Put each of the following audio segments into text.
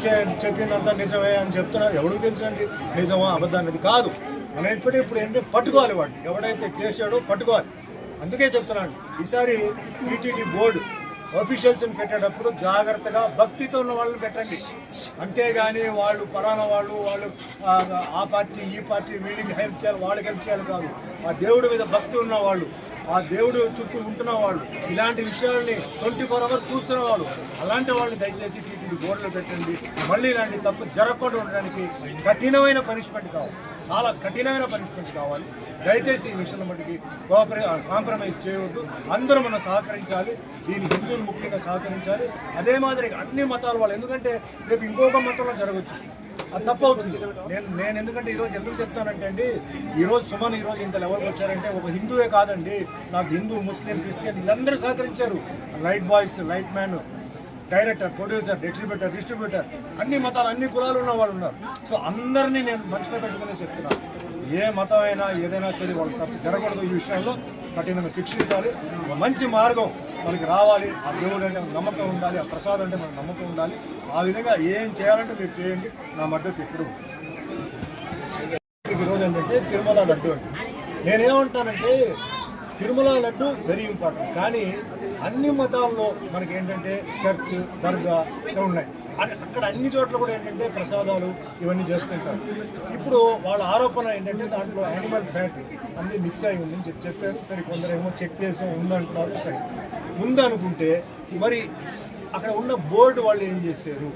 నేను చెప్పిందంతా నిజమే అని చెప్తున్నారు. ఎవరికి తెలుసండి నిజమా అబద్ధం అనేది కాదు. మనం ఇప్పుడు ఏంటంటే పట్టుకోవాలి, వాడిని ఎవడైతే చేశాడో పట్టుకోవాలి. అందుకే చెప్తున్నాను, ఈసారి టీటీడీ బోర్డు ఆఫీషియల్స్ని పెట్టేటప్పుడు జాగ్రత్తగా భక్తితో ఉన్న వాళ్ళని పెట్టండి. అంతేగాని వాళ్ళు పలానా వాళ్ళు ఆ పార్టీ ఈ పార్టీ వీళ్ళకి హెల్ప్ చేయాలి వాళ్ళకి హెల్ప్ చేయాలి కాదు. ఆ దేవుడి మీద భక్తి ఉన్నవాళ్ళు, ఆ దేవుడు చుట్టూ ఉంటున్న వాళ్ళు, ఇలాంటి విషయాల్ని 24 hours చూస్తున్న వాళ్ళు, అలాంటి వాళ్ళని దయచేసి టీటీడీ బోర్డులో పెట్టండి. మళ్ళీ ఇలాంటి తప్పు జరగకుండా ఉండడానికి కఠినమైన పనిష్మెంట్ కావాలి, చాలా కఠినమైన పనిష్మెంట్ కావాలి. దయచేసి ఈ విషయంలో మటుకి కాంప్రమైజ్ చేయవద్దు. అందరూ మనం సహకరించాలి. దీని హిందువులు ముఖ్యంగా సహకరించాలి. అదే మాదిరి అన్ని మతాల వాళ్ళు, ఎందుకంటే రేపు ఇంకొక మతంలో జరగచ్చు, అది తప్పు అవుతుంది. నేను ఎందుకంటే ఈరోజు ఎందుకు చెప్తానంటే అండి, ఈరోజు సుమన్ ఈరోజు ఇంత లెవెల్కి వచ్చారంటే ఒక హిందువే కాదండి, నాకు హిందూ ముస్లిం క్రిస్టియన్ వీళ్ళందరూ సహకరించారు. Light boys, light man, director, producer, distributor అన్ని మతాలు అన్ని కులాలు ఉన్న వాళ్ళు ఉన్నారు. సో అందరినీ నేను మనసులో పెట్టుకుని చెప్తున్నాను, ఏ మతమైనా ఏదైనా సరే వాళ్ళు తప్పు జరగకూడదు. ఈ విషయంలో కఠినంగా శిక్షించాలి. ఒక మంచి మార్గం మనకి రావాలి. ఆ దేవుడు అంటే నమ్మకం ఉండాలి, ఆ ప్రసాదం అంటే మనకు నమ్మకం ఉండాలి. ఆ విధంగా ఏం చేయాలంటే మీరు చేయండి, నా మద్దతు ఎప్పుడు. ఈరోజు ఏంటంటే తిరుమల లడ్డు అంటే నేనేమంటానంటే, తిరుమల లడ్డు వెరీ ఇంపార్టెంట్. కానీ అన్ని మతాల్లో మనకి ఏంటంటే చర్చ్, దర్గా ఉన్నాయి. అక్కడ అన్ని చోట్ల కూడా ఏంటంటే ప్రసాదాలు ఇవన్నీ చేస్తుంటారు. ఇప్పుడు వాళ్ళ ఆరోపణ ఏంటంటే దాంట్లో యానిమల్ ఫ్యాట్ అనేది మిక్స్ అయి ఉందని చెప్పారు. సరే, కొందరేమో చెక్ చేసి ఉందంటున్నారు. సరే, ఉందనుకుంటే మరి అక్కడ ఉన్న బోర్డు వాళ్ళు ఏం చేశారు,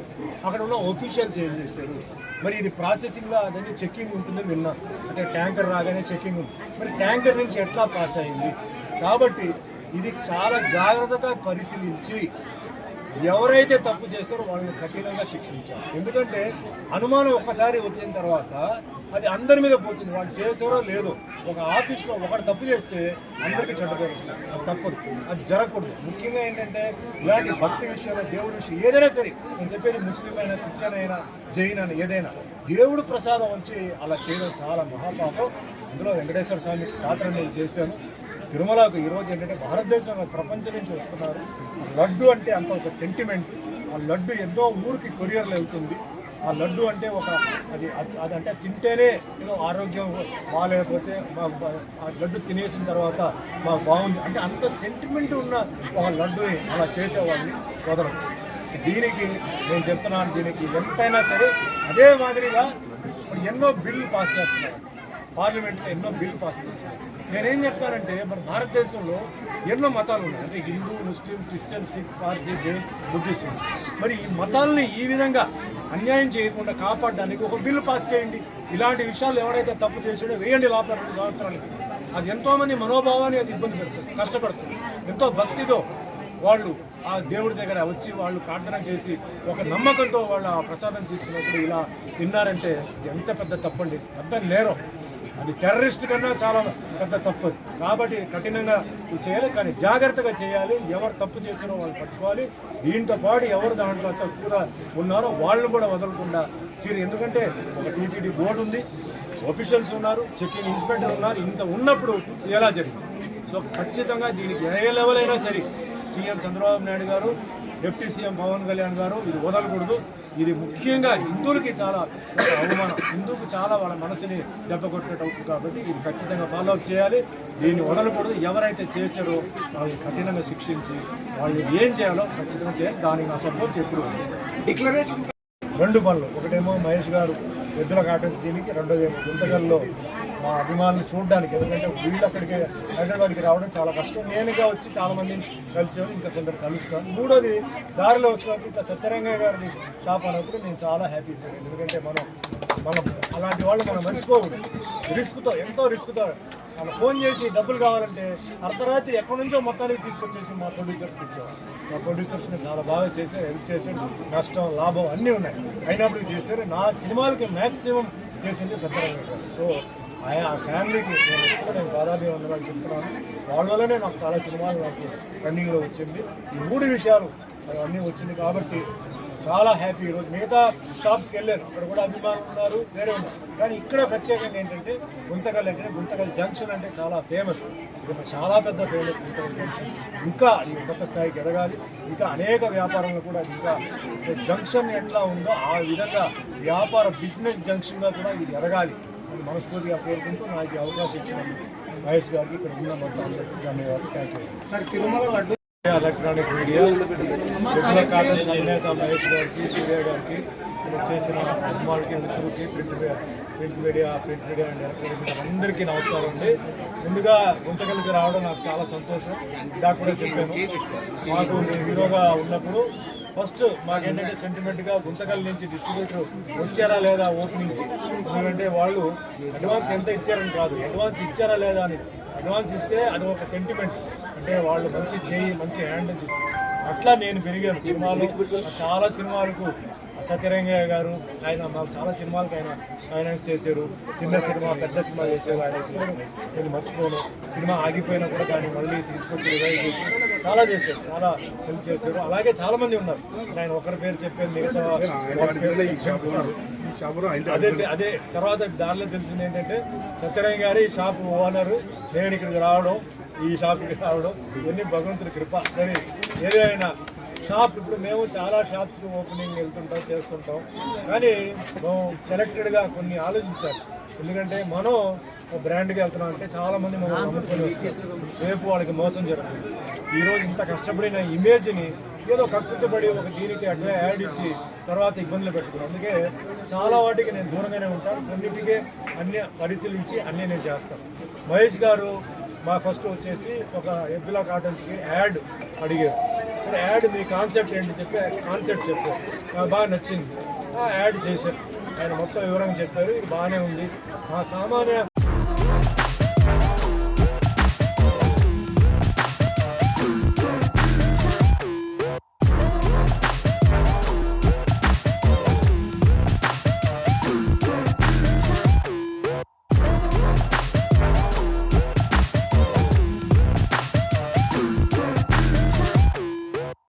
అక్కడ ఉన్న ఒఫీషియల్స్ ఏం చేశారు? మరి ఇది ప్రాసెసింగ్లో అదన్నీ చెక్కింగ్ ఉంటుందని విన్నాం. అంటే ట్యాంకర్ రాగానే చెక్కింగ్ ఉంది. మరి ట్యాంకర్ నుంచి ఎట్లా పాస్ అయింది? కాబట్టి ఇది చాలా జాగ్రత్తగా పరిశీలించి ఎవరైతే తప్పు చేశారో వాళ్ళని కఠినంగా శిక్షించాలి. ఎందుకంటే అనుమానం ఒక్కసారి వచ్చిన తర్వాత అది అందరి మీద పోతుంది, వాళ్ళు చేశారో లేదో. ఒక ఆఫీస్లో ఒకటి తప్పు చేస్తే అందరికీ చెడ్డ పేరు వస్తుంది. అది తప్పదు, అది జరగకూడదు. ముఖ్యంగా ఏంటంటే ఇలాంటి భక్తి విషయంలో, దేవుడి విషయం ఏదైనా సరే, నేను చెప్పేది ముస్లిం అయినా, క్రిస్టియన్ అయినా, జైన్ అయినా, ఏదైనా దేవుడు ప్రసాదం వచ్చి అలా చేయడం చాలా మహాపాపం. అందులో వెంకటేశ్వర స్వామి పాత్ర నేను చేశాను. తిరుమలకు ఈరోజు ఏంటంటే భారతదేశంలో ప్రపంచం నుంచి వస్తున్నారు. లడ్డు అంటే అంత ఒక సెంటిమెంట్. ఆ లడ్డు ఎన్నో ఊరికి కొరియర్లు వెళ్తుంది. ఆ లడ్డు అంటే అదంటే తింటేనే ఏదో ఆరోగ్యం బాగాలేకపోతే ఆ లడ్డు తినేసిన తర్వాత మాకు బాగుంది అంటే అంత సెంటిమెంట్ ఉన్న ఒక లడ్డుని అలా చేసేవాడిని వదలదు. దీనికి నేను చెప్తున్నాను, దీనికి ఎంతైనా సరే అదే మాదిరిగా ఇప్పుడు ఎన్నో బిల్లు పాస్ చేస్తున్నారు, పార్లమెంట్లో ఎన్నో బిల్లు పాస్ చేస్తున్నారు. నేనేం చెప్తానంటే, మన భారతదేశంలో ఎన్నో మతాలు ఉన్నాయి. అంటే హిందూ, ముస్లిం, క్రిస్టియన్, సిక్, పార్సీ, జైన్, బుద్ధిస్ట్. మరి ఈ మతాలని ఈ విధంగా అన్యాయం చేయకుండా కాపాడడానికి ఒక బిల్లు పాస్ చేయండి. ఇలాంటి విషయాలు ఎవరైతే తప్పు చేసాడో వేయండి లోపల 2 సంవత్సరాలకి. అది ఎంతోమంది మనోభావాన్ని అది ఇబ్బంది పెడుతుంది, కష్టపడుతుంది. ఎంతో భక్తితో వాళ్ళు ఆ దేవుడి దగ్గర వచ్చి వాళ్ళు ప్రార్థన చేసి ఒక నమ్మకంతో వాళ్ళు ఆ ప్రసాదం తీసుకున్నప్పుడు ఇలా తిన్నారంటే ఎంత పెద్ద తప్పండి, పెద్ద నేరం. అది టెర్రరిస్ట్ కన్నా చాలా పెద్ద తప్పు. కాబట్టి కఠినంగా ఇది చేయాలి, కానీ జాగ్రత్తగా చేయాలి. ఎవరు తప్పు చేసారో వాళ్ళు పట్టుకోవాలి. దీంతో పాటు ఎవరు దాంట్లో తక్కువగా ఉన్నారో వాళ్ళని కూడా వదలకుండా చేయాలి. ఎందుకంటే ఒక టీటీడీ బోర్డు ఉంది, ఆఫీషియల్స్ ఉన్నారు, చెకింగ్ ఇన్స్పెక్టర్ ఉన్నారు. ఇంత ఉన్నప్పుడు ఎలా జరిగింది? సో ఖచ్చితంగా దీనికి ఏ లెవెల్ అయినా సరే సీఎం చంద్రబాబు నాయుడు గారు, డిప్యూటీ సీఎం పవన్ కళ్యాణ్ గారు ఇది వదలకూడదు. ఇది ముఖ్యంగా హిందువులకి చాలా అవమానం, హిందువుకు చాలా వాళ్ళ మనసుని దెబ్బకొట్టేటప్పుడు. కాబట్టి ఇది ఖచ్చితంగా ఫాలో అప్ చేయాలి, దీన్ని వదలకూడదు. ఎవరైతే చేశారో వాళ్ళని కఠినంగా శిక్షించి వాళ్ళు ఏం చేయాలో ఖచ్చితంగా చేయాలి. దానికి నా సపోర్ట్ ఎప్పుడు. డిక్లరేషన్ 2 పనులు, ఒకటేమో మహేష్ గారు ఎద్దుల కాటన్ దీనికి, రెండోదేమో గుంతకల్లో మా అభిమానులు చూడడానికి. ఎందుకంటే వీళ్ళు అక్కడికి హైదరాబాద్కి రావడం చాలా కష్టం. నేనుగా వచ్చి చాలామందిని కలిసాను, ఇంకా కొందరు కలుస్తాను. మూడోది దారిలో వచ్చినప్పుడు ఇట్లా సత్యరంగయ్య గారిది షాప్ అన్నప్పుడు నేను చాలా హ్యాపీ. ఎందుకంటే మనం అలాంటి వాళ్ళు మనం మర్చిపోకూడదు. రిస్క్తో, ఎంతో రిస్క్తో వాళ్ళు ఫోన్ చేసి డబ్బులు కావాలంటే అర్ధరాత్రి ఎక్కడి నుంచో మొత్తానికి తీసుకొచ్చేసి మా ప్రొడ్యూసర్స్కి ఇచ్చేవారు. మా ప్రొడ్యూసర్స్ని చాలా బాగా చేశారు, హెల్ప్ చేశారు. నష్టం, లాభం అన్నీ ఉన్నాయి, అయినప్పుడు చేశారు. నా సినిమాలకి మ్యాక్సిమం చేసింది సత్యరంగయ్య గారు. సో ఆ ఫ్యామిలీకి నేను పాదాభివందనాలు చెప్తున్నాను. వాళ్ళ వల్లనే నాకు చాలా సినిమాలు నాకు రన్నింగ్లో వచ్చింది. ఈ 3 విషయాలు అవన్నీ వచ్చింది. కాబట్టి చాలా హ్యాపీ. ఈరోజు మిగతా షాప్స్కి వెళ్ళాను, అక్కడ కూడా అభిమానులు ఉన్నారు, వేరే ఉన్నారు. కానీ ఇక్కడ ప్రత్యేకంగా ఏంటంటే గుంతకల్ అంటే గుంతకల్ జంక్షన్ అంటే చాలా ఫేమస్. ఇది ఒక చాలా పెద్ద ఫేమస్ గుంతకల్ జంక్షన్. ఇంకా ఈ ఉన్నత స్థాయికి ఎదగాలి. ఇంకా అనేక వ్యాపారంలో కూడా ఇంకా జంక్షన్ ఎట్లా ఉందో ఆ విధంగా వ్యాపార బిజినెస్ జంక్షన్గా కూడా ఇది ఎదగాలి అని మనస్ఫూర్తిగా కోరుకుంటూ నాకు ఈ అవకాశం ఇచ్చినందుకు మహేష్ గారికి, ఇక్కడ ఉన్న మొత్తం అందరికీ ధన్యవాదాలు. Thank you. Sir Tirumala laddu electronic media విప్లవ కాటన్ అధినేత మహేష్ గారికి, సూర్య గారికి, ఇలా చేసిన అభిమానులకి, మిత్రులకి, print media and electronic media అందరికీ నమస్కారం అండి. ముందుగా గుంతకల్కి రావడం నాకు చాలా సంతోషం. ఇందాక కూడా చెప్పాను, మాకు మీరు హీరోగా ఉన్నప్పుడు ఫస్ట్ మాకేంటంటే సెంటిమెంట్గా గుంతకల్ నుంచి డిస్ట్రిబ్యూటర్ వచ్చారా లేదా ఓపెనింగ్కి, ఎందుకంటే వాళ్ళు అడ్వాన్స్ ఎంత ఇచ్చారని కాదు, అడ్వాన్స్ ఇచ్చారా లేదా అని. అడ్వాన్స్ ఇస్తే అది ఒక సెంటిమెంట్, అంటే వాళ్ళు మంచి చేయి, మంచి హ్యాండ్ అని చెప్పి అట్లా నేను పెరిగాను. సినిమాలు చాలా సినిమాలకు సత్యరంగయ్య గారు ఆయన మాకు చాలా సినిమాలకు ఆయన ఫైనాన్స్ చేశారు. చిన్న సినిమా, పెద్ద సినిమా చేశారు. ఆయన సినిమాను నేను మర్చిపోను. సినిమా ఆగిపోయినా కూడా దాన్ని మళ్ళీ తీసుకొచ్చి రివైవ్ చేసి చాలా చేశారు, చాలా హెల్ప్ చేశారు. అలాగే చాలా మంది ఉన్నారు, ఆయన ఒకరి పేరు చెప్పాను, మిగతా అదే తర్వాత దారిలో తెలిసింది ఏంటంటే సత్యనారాయణ గారు ఈ షాప్ ఓనరు, నేను ఇక్కడికి రావడం, ఈ షాప్కి రావడం, ఇవన్నీ భగవంతుడి కృప. సరే ఏదైనా షాప్ ఇప్పుడు మేము చాలా షాప్స్కి ఓపెనింగ్ వెళ్తుంటాం, చేస్తుంటాం. కానీ మేము సెలెక్టెడ్గా కొన్ని ఆలోచించాలి. ఎందుకంటే మనం బ్రాండ్కి వెళ్తున్నాం అంటే చాలామంది మనం నమ్ముకొని వస్తారు, రేపు వాళ్ళకి మోసం జరుగుతుంది. ఈరోజు ఇంత కష్టపడిన ఇమేజ్ని ఏదో కక్కుతుపడి ఒక దీనికి యాడ్ ఇచ్చి తర్వాత ఇబ్బందులు పెట్టుకున్నాను. అందుకే చాలా వాటికి నేను దూరంగానే ఉంటాను. కొన్నిటికే అన్ని పరిశీలించి అన్నీ నేను చేస్తాను. మహేష్ గారు మా ఫస్ట్ వచ్చేసి ఒక ఎద్దుల కాటన్స్కి యాడ్ అడిగారు. యాడ్ మీ కాన్సెప్ట్ ఏంటి చెప్పి కాన్సెప్ట్ చెప్పారు, నాకు బాగా నచ్చింది. యాడ్ చేశారు, ఆయన మొత్తం వివరంగా చెప్పారు. ఇది బాగానే ఉంది. మా సామాన్య